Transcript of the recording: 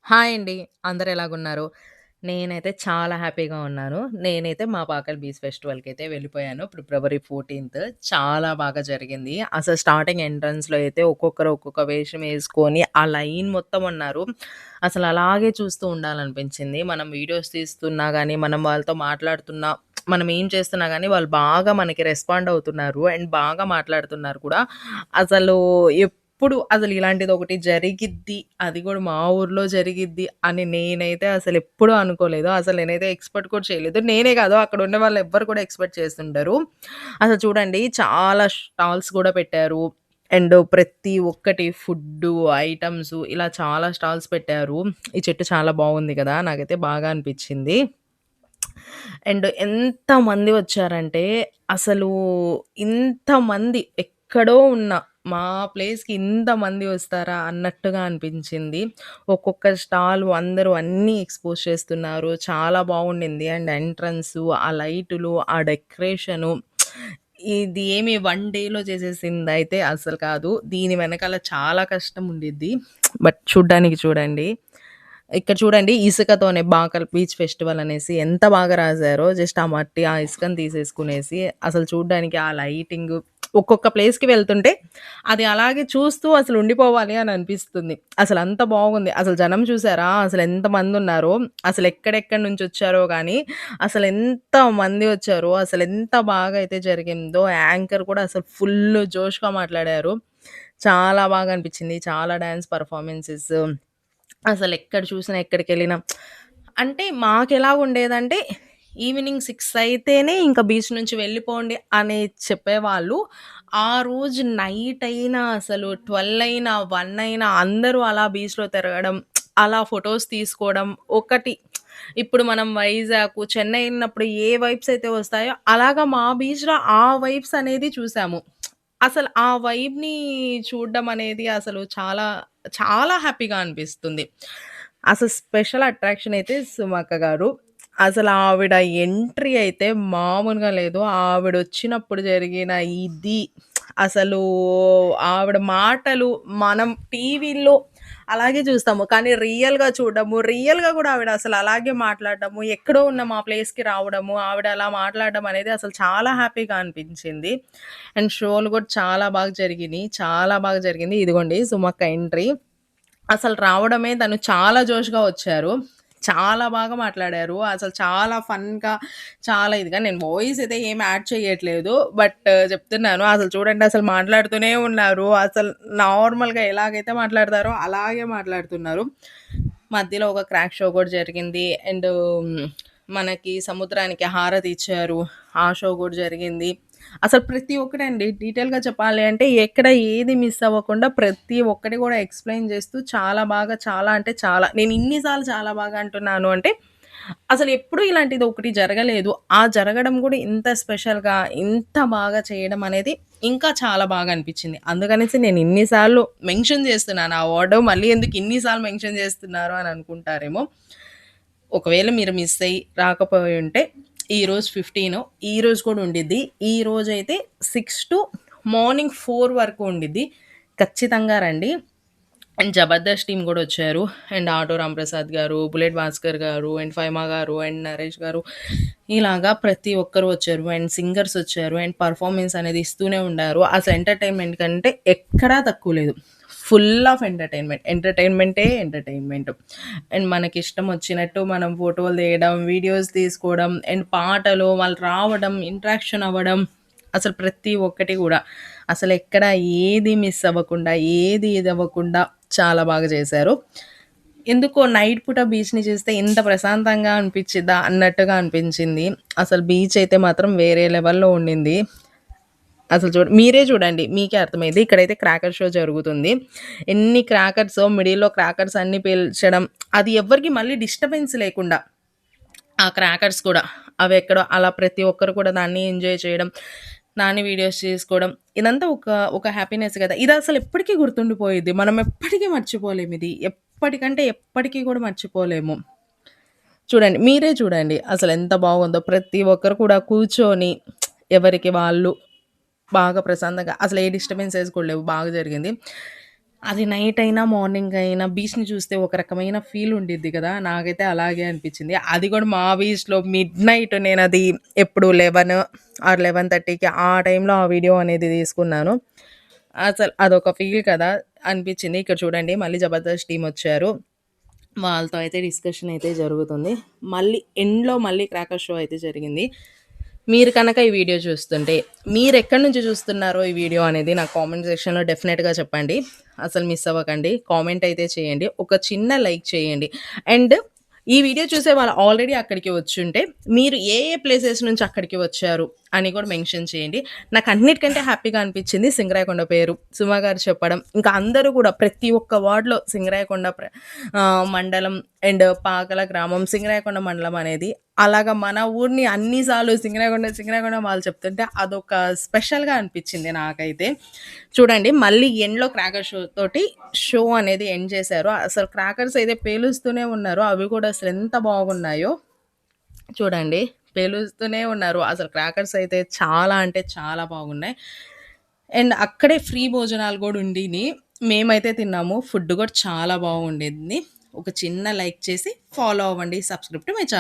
Hi అండి. అందరూ ఎలాగున్నారు? నేనైతే చాలా హ్యాపీగా ఉన్నాను. నేనైతే మా పాకల్ బీచ్ ఫెస్టివల్‌కైతే వెళ్ళిపోయాను. ఫిబ్రవరి 14థ్ చాలా బాగా జరిగింది. అసలు స్టార్టింగ్ ఎంట్రన్స్‌లో అయితే ఒక్కొక్కరు ఒక్కొక్క వేషం ఏసుకొని ఆ లైన్ మొత్తం ఉన్నారు. అసలు అలాగే చూస్తూ ఉండాలనిపించింది. మనం వీడియోస్ తీస్తున్నా గానీ, మనం వాళ్ళతో మాట్లాడుతున్నా, మనం ఏం చేస్తున్నా గానీ, వాళ్ళు బాగా మనకి రెస్పాండ్ అవుతున్నారు. అండ్ బాగా మాట్లాడుతున్నారు కూడా. అసలు ఎప్పుడు అసలు ఇలాంటిదొకటి జరిగిద్ది, అది గూడా మా ఊర్లో జరిగిద్ది అని నేనైతే అసలెప్పుడూ అనుకోలేదు. అసలు నేనైతే ఎక్స్‌పెక్ట్ కూడా చేయలేదు. నేనే కాదు అక్కడున్న వాళ్ళెవ్వరు కూడా ఎక్స్‌పెక్ట్ చేసుండరు. అసలు చూడండి చాలా స్టాల్స్ గూడా పెట్టారు. అండ్ ప్రతి ఒక్కటి ఫుడ్డు, ఐటెమ్సు ఇలా చాలా స్టాల్స్ పెట్టారు. ఈ చెట్టు చాలా బావుంది గదా! నాకైతే బాగా అనిపిచ్చింది. అండ్ ఎంతమంది వచ్చారంటే, అసలు ఇంతమంది ఎక్కడో ఉన్న మా ప్లేస్‌కి ఇంతమంది వస్తారా అన్నట్టుగా అనిపించింది. ఒక్కొక్క స్టాల్ అందరూ అన్నీ ఎక్స్‌పోజ్ చేస్తున్నారు. చాలా బాగుండింది. అండ్ ఎంట్రన్సు, ఆ లైటులు, ఆ డెకరేషను ఇది ఏమి వన్ డేలో చేసేసిందయితే అస్సలు కాదు. దీని వెనకాల చాలా కష్టం ఉండిద్ది. బట్ చూడ్డానికి చూడండి. ఇక్కడ చూడండి ఇసుకతోనే బాకల్ బీచ్ ఫెస్టివల్ అనేసి ఎంత బాగా రాసారో. జస్ట్ ఆ మట్టి, ఆ ఇసుకని తీసేసుకునేసి అసలు చూడ్డానికి ఆ లైటింగు ఒక్కొక్క ప్లేస్‌కి వెళ్తుంటే అది అలాగే చూస్తూ అసలు ఉండిపోవాలి అని అనిపిస్తుంది. అసలంత బాగుంది. అసలు జనం చూసారా? అసలెంతమందున్నారో, అసలెక్కడెక్కడి నుంచొచ్చారో గానీ, అసలెంత మంది వచ్చారో, అసలెంత బాగా అయితే జరిగిందో, యాంకర్ కూడా అసలు ఫుల్లు జోష్‌గా మాట్లాడారు. చాలా బాగా అనిపిచ్చింది. చాలా డాన్స్ పెర్ఫార్మన్సెస్ అసలెక్కడ చూసినా, ఎక్కడికెళ్ళినా అంటే మాకెలాగుండేదంటే, ఈవినింగ్ 6 అయితేనే ఇంక బీచ్ నుంచి వెళ్ళిపోండి అని చెప్పేవాళ్ళు. ఆ రోజు నైట్ అయినా అసలు 12 అయినా, 1 అయినా అందరూ అలా బీచ్‌లో తిరగడం, అలా ఫోటోస్ తీసుకోవడం. ఒకటి ఇప్పుడు మనం వైజాగ్, చెన్నై ఎళ్ళినప్పుడు ఏ వైబ్స్ అయితే వస్తాయో, అలాగా మా బీచ్‌లో ఆ వైబ్స్ అనేది చూసాము. అసలు ఆ వైబ్‌ని చూడడం అనేది అసలు చాలా, చాలా హ్యాపీగా అనిపిస్తుంది. అసలు స్పెషల్ అట్రాక్షన్ అయితే సుమక్క గారు. అసలు ఆవిడ ఎంట్రీ అయితే మామూలుగా లేదు. ఆవిడొచ్చినప్పుడు జరిగిన ఇది అసలు ఆవిడ మాటలు మనం టీవీల్లో అలాగే చూస్తాము. కానీ రియల్‌గా చూడడము, రియల్‌గా గూడా ఆవిడ అసలు అలాగే మాట్లాడడము, ఎక్కడో ఉన్న మా ప్లేస్‌కి రావడము, ఆవిడ అలా మాట్లాడడం అనేది అసలు చాలా హ్యాపీగా అనిపించింది. అండ్ షోలు గూడా చాలా బాగా జరిగినియి. చాలా బాగా జరిగింది. ఇదిగోండి సుమక్క ఎంట్రీ. అసలు రావడమే తను చాలా జోష్‌గా వచ్చారు. చాలా బాగా మాట్లాడారు. అసలు చాలా ఫన్‌గా చాలా ఇదిగా నేను వాయిస్ అయితే ఏమి యాడ్ చేయట్లేదు. బట్ చెప్తున్నాను. అసలు చూడండి అసలు మాట్లాడుతూనే ఉన్నారు. అసలు నార్మల్‌గా ఎలాగైతే మాట్లాడతారో అలాగే మాట్లాడుతున్నారు. మధ్యలో ఒక క్రాక్ షో కూడా జరిగింది. అండ్ మనకి సముద్రానికి హారతి ఇచ్చారు. ఆ షో కూడా జరిగింది. అసలు ప్రతి ఒక్కటండి డీటెయిల్‌గా చెప్పాలి అంటే ఎక్కడ ఏది మిస్ అవ్వకుండా ప్రతి ఒక్కటి కూడా ఎక్స్‌ప్లెయిన్ చేస్తూ చాలా బాగా చాలా అంటే చాలా నేను ఇన్ని సార్లు చాలా బాగా అంటున్నాను అంటే అసలెప్పుడు ఇలాంటిది ఒకటి జరగలేదు. ఆ జరగడం కూడా ఇంత స్పెషల్‌గా ఇంత బాగా చేయడం అనేది ఇంకా చాలా బాగా అనిపించింది. అందుకనేసి నేను ఇన్ని సార్లు మెన్షన్ చేస్తున్నాను ఆ వర్డ్. మళ్ళీ ఎందుకు ఇన్ని సార్లు మెన్షన్ చేస్తున్నారు అని అనుకుంటారేమో. ఒకవేళ మీరు మిస్ అయ్యి రాకపోయుంటే ఈరోజు 15 ఈరోజు కూడా ఉండిద్ది. ఈరోజైతే 6 టు మార్నింగ్ 4 వరకు ఉండిద్ది. ఖచ్చితంగా రండి. అండ్ 'జబర్దస్త్' టీమ్ గూడా వచ్చారు. అండ్ 'ఆటో రాంప్రసాద్' గారు, 'బుల్లెట్ భాస్కర్' గారు, అండ్ 'ఫైమా' గారు, అండ్ 'నరేష్' గారు ఇలాగా ప్రతి ఒక్కరు వచ్చారు. అండ్ సింగర్స్ వచ్చారు. అండ్ పెర్ఫార్మన్స్ అనేది ఇస్తూనే ఉండారు. అసలు ఎంటర్‌టైన్‌మెంట్ కంటే ఎక్కడా తక్కువ లేదు. Full of entertainment. ఎంటర్‌టైన్‌మెంటే ఎంటర్‌టైన్‌మెంట్. అండ్ మనకిష్టం వచ్చినట్టు మనం ఫోటోలు తీయడం, వీడియోస్ తీసుకోవడం, అండ్ పాటలు వాళ్ళు రావడం, ఇంటరాక్షన్ అవ్వడం అసలు ప్రతి ఒక్కటి గూడా. అసలెక్కడ ఏది మిస్ అవ్వకుండా, ఏది ఇదవ్వకుండా చాలా బాగా చేశారు. ఎందుకో నైట్ పూట బీచ్‌ని చూస్తే ఇంత ప్రశాంతంగా అనిపిచ్చిద్దా అన్నట్టుగా అనిపించింది. అసలు బీచ్ అయితే మాత్రం వేరే లెవెల్‌లో ఉండింది. అసలు మీరే చూడండి. మీకే అర్థమైద్ది. ఇక్కడైతే క్రాకర్ షో జరుగుతుంది. ఎన్ని క్రాకర్సో మిడిల్‌లో క్రాకర్స్ అన్నీ పేల్చడం. అది ఎవ్వరికీ మళ్ళీ డిస్టర్బెన్స్ లేకుండా ఆ క్రాకర్స్ కూడా. అవెక్కడో అలా ప్రతి ఒక్కరు కూడా దాన్ని ఎంజాయ్ చేయడం. దాన్ని వీడియోస్ చేసుకోవడం. ఇదంతా ఒక హ్యాపీనెస్ గదా! ఇదసలు ఎప్పటికి గుర్తుండిపోయిద్ది. మనం ఎప్పటికీ మర్చిపోలేమిది. ఎప్పటికంటే ఎప్పటికి కూడా మర్చిపోలేము. చూడండి. మీరే చూడండి. అసలెంత బాగుందో. ప్రతి ఒక్కరు కూడా కూర్చొని ఎవరికి వాళ్ళు బాగా ప్రశాంతంగా అసలు ఏ డిస్టర్బెన్సెస్ కూడా లేవు. బాగా జరిగింది. అది నైట్ అయినా, మార్నింగ్ అయినా బీచ్‌ని చూస్తే ఒక రకమైన ఫీల్ ఉండిద్ది కదా! నాకైతే అలాగే అనిపించింది. అది కూడా మా బీచ్‌లో మిడ్‌నైట్ నేనది ఎప్పుడు 11 ఆర్ 11:30కి ఆ టైంలో ఆ వీడియో అనేది తీసుకున్నాను. అసలు అదొక ఫీల్ కదా! అనిపించింది. ఇక్కడ చూడండి మళ్ళీ 'జబర్దస్త్' టీమొచ్చారు. వాళ్ళతో అయితే డిస్కషన్ అయితే జరుగుతుంది. మళ్ళీ ఎండ్‌లో మళ్ళీ క్రాకర్ షో అయితే జరిగింది. మీరు కనుక ఈ వీడియో చూస్తుంటే, మీరెక్కడి నుంచి చూస్తున్నారో ఈ వీడియో అనేది నాకు కామెంట్ సెక్షన్‌లో డెఫినెట్‌గా చెప్పండి. అసలు మిస్ అవ్వకండి. కామెంట్ అయితే చేయండి. ఒక చిన్న లైక్ చేయండి. అండ్ ఈ వీడియో చూసే వాళ్ళు ఆల్రెడీ అక్కడికి వచ్చుంటే, మీరు ఏ ఏ ప్లేసెస్ నుంచి అక్కడికి వచ్చారు అని కూడా మెన్షన్ చేయండి. నాకు అన్నిటికంటే హ్యాపీగా అనిపించింది సింగరాయకొండ పేరు. సుమ గారు చెప్పడం. ఇంకా అందరూ కూడా ప్రతి ఒక్క వార్డ్‌లో సింగరాయకొండ మండలం అండ్ పాకల గ్రామం, సింగరాయకొండ మండలం అనేది అలాగా మన ఊరిని అన్ని సార్లు సింగరాయకొండ, సింగరాయకొండ వాళ్ళు చెప్తుంటే అదొక స్పెషల్‌గా అనిపించింది నాకైతే. చూడండి మళ్ళీ ఎండ్‌లో క్రాకర్ షో తోటి షో అనేది ఎండ్ చేశారు. అసలు క్రాకర్స్ అయితే పేలుస్తూనే ఉన్నారు. అవి కూడా అసలు ఎంత బాగున్నాయో చూడండి. పేలుస్తూనే ఉన్నారు. అసలు క్రాకర్స్ అయితే చాలా అంటే చాలా బాగున్నాయి. అండ్ అక్కడే ఫ్రీ భోజనాలు గూడా ఉండినియి. మేమైతే తిన్నాము. ఫుడ్ గూడా చాలా బాగుండింది. ఒక చిన్న లైక్ చేసి ఫాలో అవ్వండి. Subscribe to my channel.